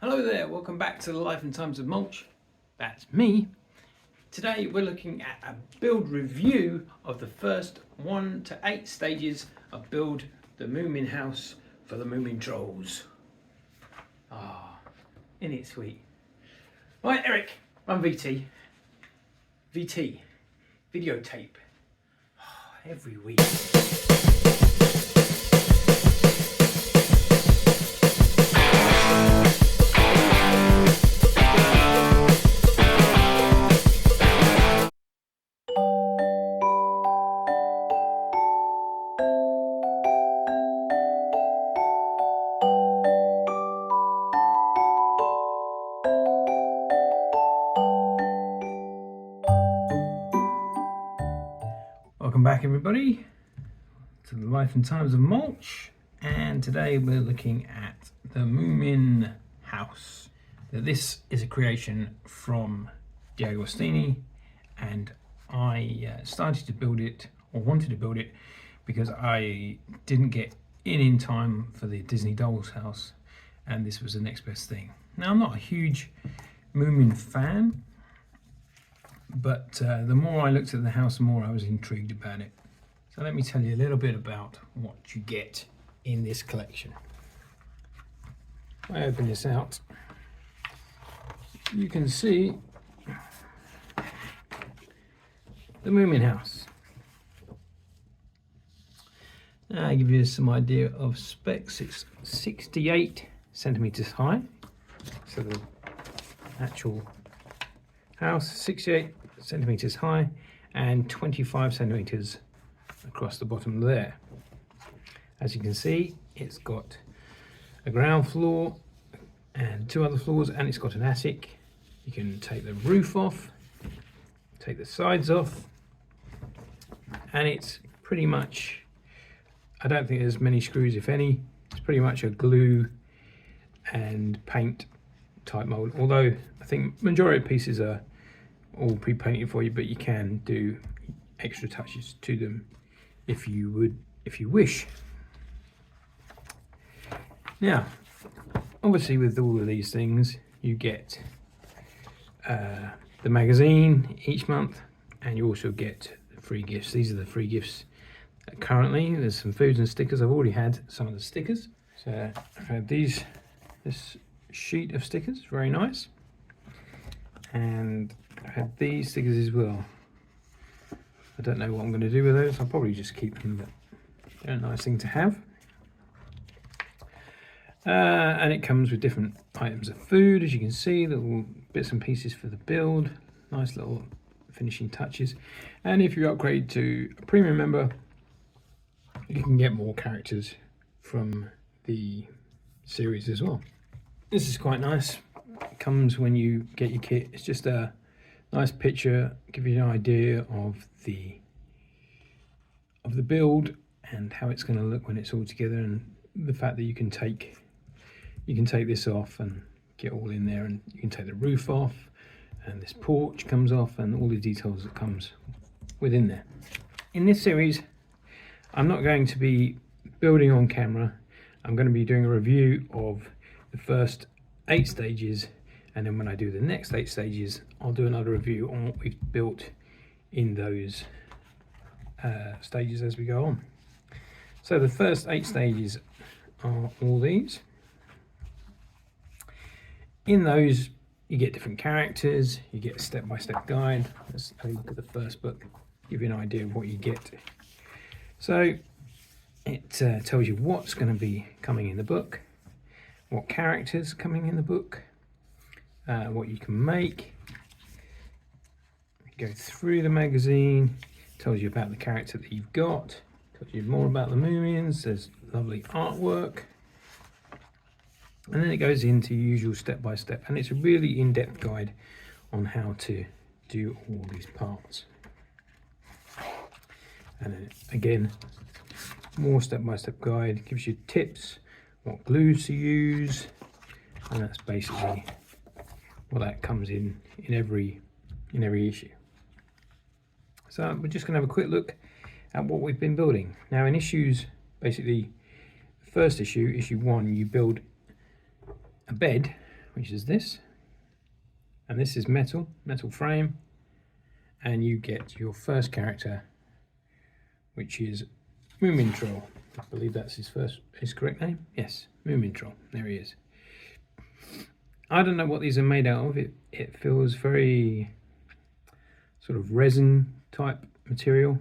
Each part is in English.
Hello there, welcome back to the Life and Times of Mulch. That's me. Today we're looking at a build review of the first 1 to 8 stages of Build the Moominhouse for the Moomin Trolls. Isn't it sweet? Right, Eric, run VT. VT, videotape. Every week. Welcome back everybody to the Life and Times of Mulch, and today we're looking at the Moomin House. Now, this is a creation from DeAgostini, and I started to build it, or wanted to build it, because I didn't get in time for the Disney Dolls house, and this was the next best thing. Now, I'm not a huge Moomin fan, but the more I looked at the house, the more I was intrigued about it. So let me tell you a little bit about what you get in this collection. If I open this out, you can see the Moominhouse. Now I give you some idea of specs. It's 68 centimeters high, so the actual house 68 centimeters high and 25 centimeters across the bottom there. As you can see, it's got a ground floor and 2 other floors, and it's got an attic. You can take the roof off, take the sides off, and it's pretty much, I don't think there's many screws if any. It's pretty much a glue and paint type mold, although I think majority of pieces are all pre-painted for you, but you can do extra touches to them if you wish. Now, obviously with all of these things, you get the magazine each month, and you also get free gifts. These are the free gifts currently. There's some foods and stickers. I've already had some of the stickers. So I've had this sheet of stickers, very nice. And I had these stickers as well. I don't know what I'm going to do with those. I'll probably just keep them, but they're a nice thing to have. And it comes with different items of food, as you can see, little bits and pieces for the build, nice little finishing touches. And if you upgrade to a premium member, you can get more characters from the series as well. This is quite nice. It comes when you get your kit. It's just a nice picture, give you an idea of the build and how it's going to look when it's all together, and the fact that you can take this off and get all in there, and you can take the roof off, and this porch comes off, and all the details that comes within there. In this series, I'm not going to be building on camera. I'm going to be doing a review of the first 8 stages, and then when I do the next 8 stages, I'll do another review on what we've built in those stages as we go on. So the first 8 stages are all these. In those, you get different characters, you get a step-by-step guide. Let's have a look at the first book, give you an idea of what you get. So it tells you what's going to be coming in the book, what characters coming in the book, what you can make. Go through the magazine, tells you about the character that you've got, tells you more about the Moomins. There's lovely artwork, and then it goes into usual step by step, and it's a really in-depth guide on how to do all these parts. And then again, more step-by-step guide, gives you tips, what glues to use, and that's basically what that comes in every issue. So we're just going to have a quick look at what we've been building. Now in issues, basically the first issue, issue 1, you build a bed which is this, and this is metal frame, and you get your first character, which is Moomintroll. I believe that's his correct name. Yes, Moomintroll. There he is. I don't know what these are made out of. It feels very sort of resin type material,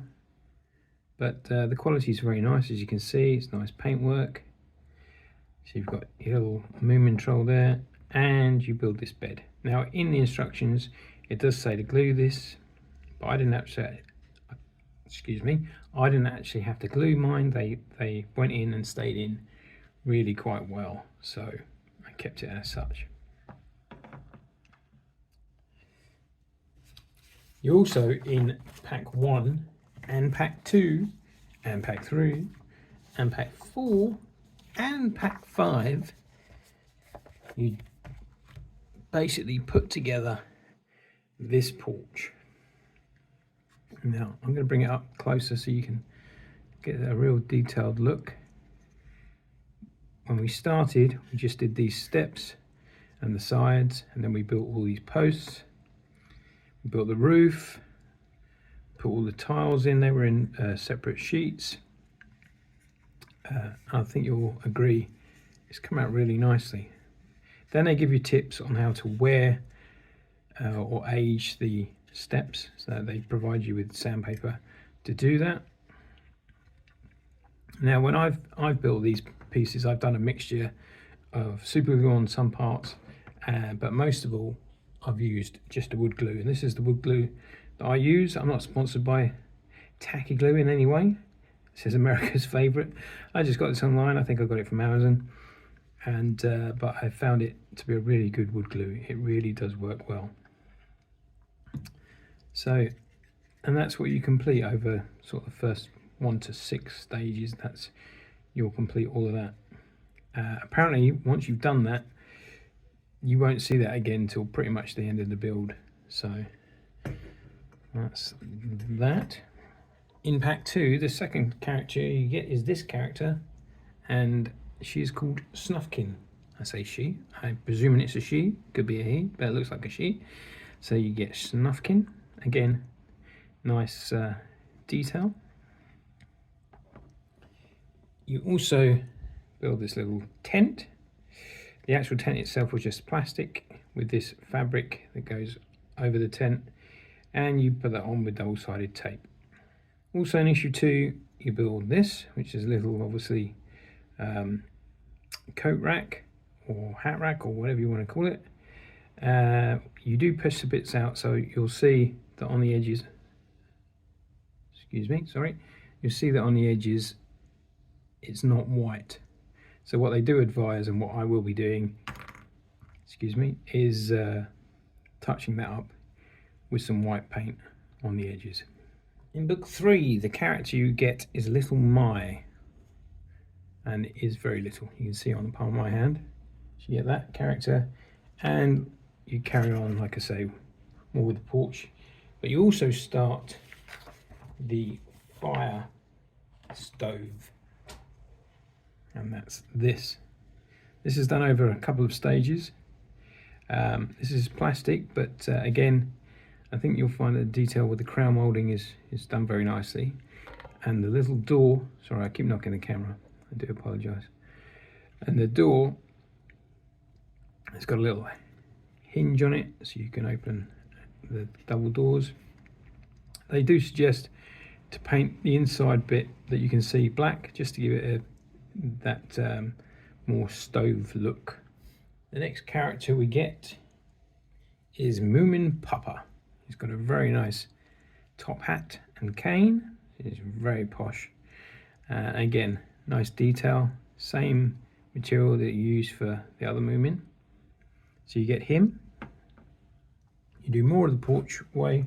but the quality is very nice. As you can see, it's nice paintwork. So you've got your little Moomintroll there, and you build this bed. Now in the instructions it does say to glue this, but I didn't actually, I didn't actually have to glue mine. They went in and stayed in really quite well, so I kept it as such. You're also in pack 1 and pack 2 and pack 3 and pack 4 and pack 5. You basically put together this porch. Now I'm going to bring it up closer so you can get a real detailed look. When we started, we just did these steps and the sides, and then we built all these posts. We built the roof, put all the tiles in. They were in separate sheets. I think you'll agree it's come out really nicely. Then they give you tips on how to wear or age the steps, so they provide you with sandpaper to do that. Now when I've built these pieces, I've done a mixture of super glue on some parts, but most of all I've used just a wood glue, and this is the wood glue that I use. I'm not sponsored by Tacky Glue in any way. This is America's favourite. I just got this online. I think I got it from Amazon, and but I found it to be a really good wood glue. It really does work well. So, and that's what you complete over sort of the first 1 to 6 stages. That's, you'll complete all of that. Apparently once you've done that, you won't see that again until pretty much the end of the build. So that's that. In pack 2, the second character you get is this character, and she is called Snufkin. I say she, I'm presuming it's a she, could be a he, but it looks like a she. So you get Snufkin. Again, nice detail. You also build this little tent. The actual tent itself was just plastic with this fabric that goes over the tent, and you put that on with double-sided tape. Also in issue 2, you build this, which is a little, obviously, coat rack or hat rack or whatever you want to call it. You do push the bits out, so you'll see that on the edges, you'll see that on the edges it's not white. So what they do advise, and what I will be doing, is touching that up with some white paint on the edges. In book 3, the character you get is Little Mai, and it is very little. You can see on the palm of my hand. So you get that character, and you carry on, like I say, more with the porch. But you also start the fire stove, and that's this. This is done over a couple of stages. This is plastic, but again, I think you'll find that the detail with the crown moulding is done very nicely. And the little door, sorry, I keep knocking the camera, I do apologise. And the door, it's got a little hinge on it, so you can open the double doors. They do suggest to paint the inside bit that you can see black, just to give it that more stove look. The next character we get is Moomin Papa. He's got a very nice top hat and cane. He's very posh. Again, nice detail. Same material that you use for the other Moomin. So you get him. You do more of the porch way,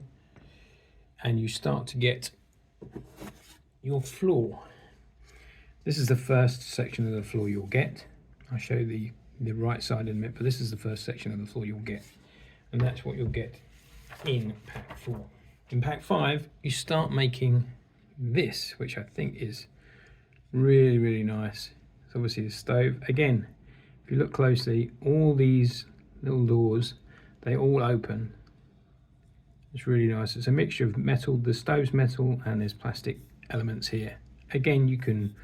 and you start to get your floor. This is the first section of the floor you'll get. I'll show the right side in a minute, but this is the first section of the floor you'll get, and that's what you'll get in pack 4. In pack 5, you start making this, which I think is really nice. It's obviously the stove. Again, if you look closely, all these little doors, they all open. It's really nice. It's a mixture of metal, the stove's metal, and there's plastic elements here. Again, you can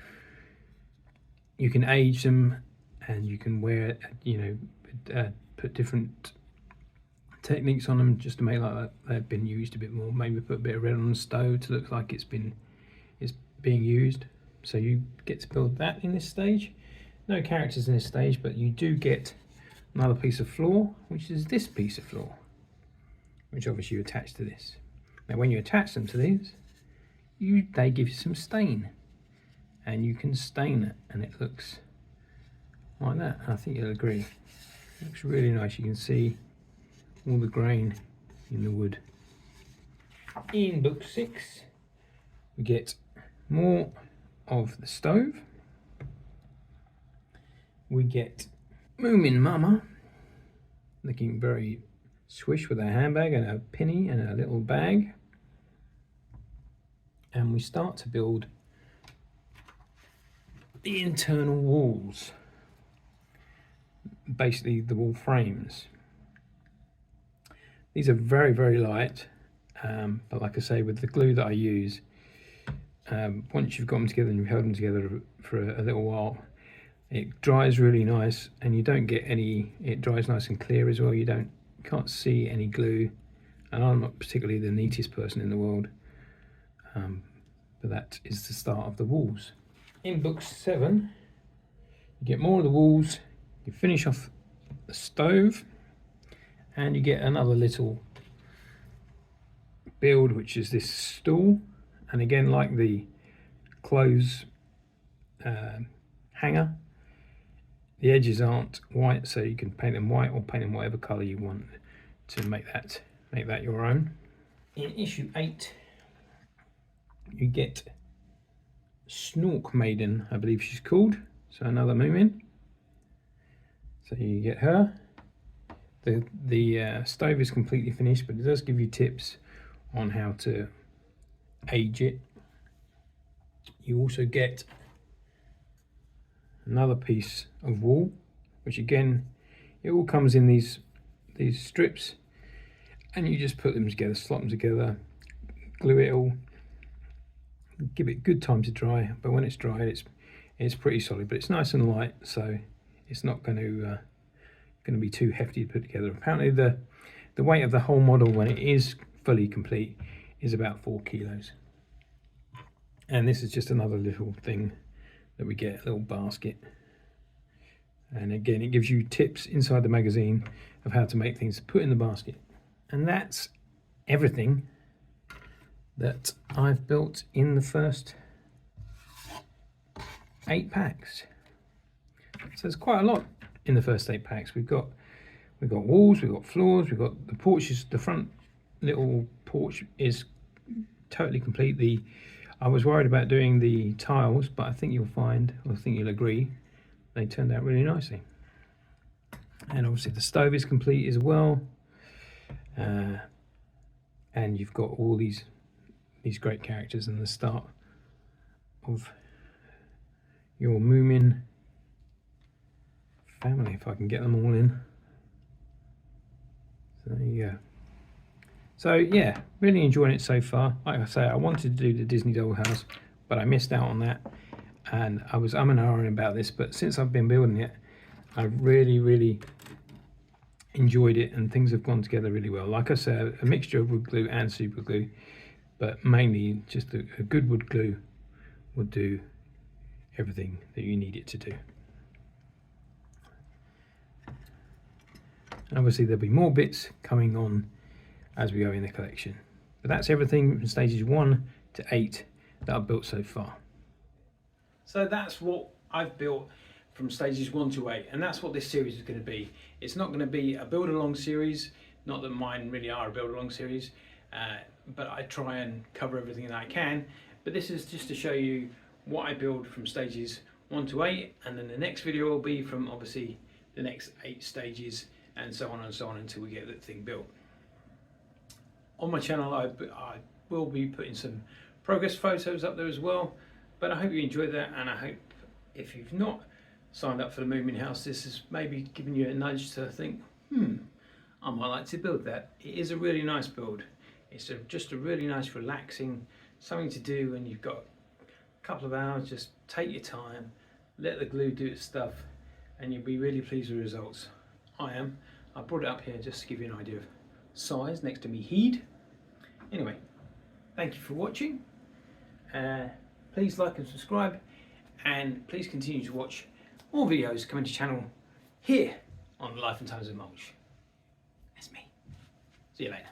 age them, and you can wear, put different techniques on them just to make like that they've been used a bit more. Maybe put a bit of red on the stove to look like it's being used. So you get to build that in this stage. No characters in this stage, but you do get another piece of floor, which is this piece of floor, which obviously you attach to this. Now when you attach them to these, they give you some stain, and you can stain it, and it looks like that. I think you'll agree. It looks really nice. You can see all the grain in the wood. In book 6, we get more of the stove. We get Moomin Mama looking very swish with a handbag and a penny and a little bag. And we start to build the internal walls, basically the wall frames. These are very, very light, but like I say, with the glue that I use, once you've got them together and you've held them together for a little while, it dries really nice, and you don't get any, it dries nice and clear as well. You can't see any glue, and I'm not particularly the neatest person in the world, but that is the start of the walls. In book 7, you get more of the walls, you finish off the stove, and you get another little build, which is this stool. And again, like the clothes hanger, the edges aren't white, so you can paint them white or paint them whatever colour you want to make that your own. In issue 8, you get Snork Maiden, I believe she's called, so another Moomin. So you get her. The stove is completely finished, but it does give you tips on how to age it. You also get another piece of wool, which again, it all comes in these strips, and you just put them together, slot them together, glue it all, give it good time to dry. But when it's dried, it's pretty solid, but it's nice and light, so it's not going to be too hefty to put together. Apparently the weight of the whole model when it is fully complete is about 4 kilos. And this is just another little thing that we get, a little basket. And again, it gives you tips inside the magazine of how to make things to put in the basket. And that's everything that I've built in the first 8 packs. So there's quite a lot in the first 8 packs. We've got walls, we've got floors, we've got the porches. The front little porch is totally complete. I was worried about doing the tiles, but I think you'll agree, they turned out really nicely. And obviously the stove is complete as well. And you've got all these great characters in the start of your Moomin family, if I can get them all in. So there you go. So yeah, really enjoying it so far. Like I say, I wanted to do the Disney Dollhouse, but I missed out on that, and I was umming and ahhing about this, but since I've been building it, I've really enjoyed it, and things have gone together really well. Like I said, a mixture of wood glue and super glue, but mainly just a good wood glue would do everything that you need it to do. And obviously there'll be more bits coming on as we go in the collection. But that's everything from stages 1 to 8 that I've built so far. So that's what I've built from stages 1 to 8, and that's what this series is going to be. It's not going to be a build along series, not that mine really are a build along series, but I try and cover everything that I can. But this is just to show you what I build from stages 1 to 8, and then the next video will be from obviously the next 8 stages, and so on until we get the thing built. On my channel I will be putting some progress photos up there as well, but I hope you enjoyed that, and I hope if you've not signed up for the Moominhouse, this is maybe giving you a nudge to think, I might like to build that. It is a really nice build. It's just a really nice, relaxing, something to do when you've got a couple of hours. Just take your time, let the glue do its stuff, and you'll be really pleased with the results. I am. I brought it up here just to give you an idea of size next to me heed. Anyway, thank you for watching. Please like and subscribe, and please continue to watch more videos coming to the channel here on Life and Times of Mulch. That's me. See you later.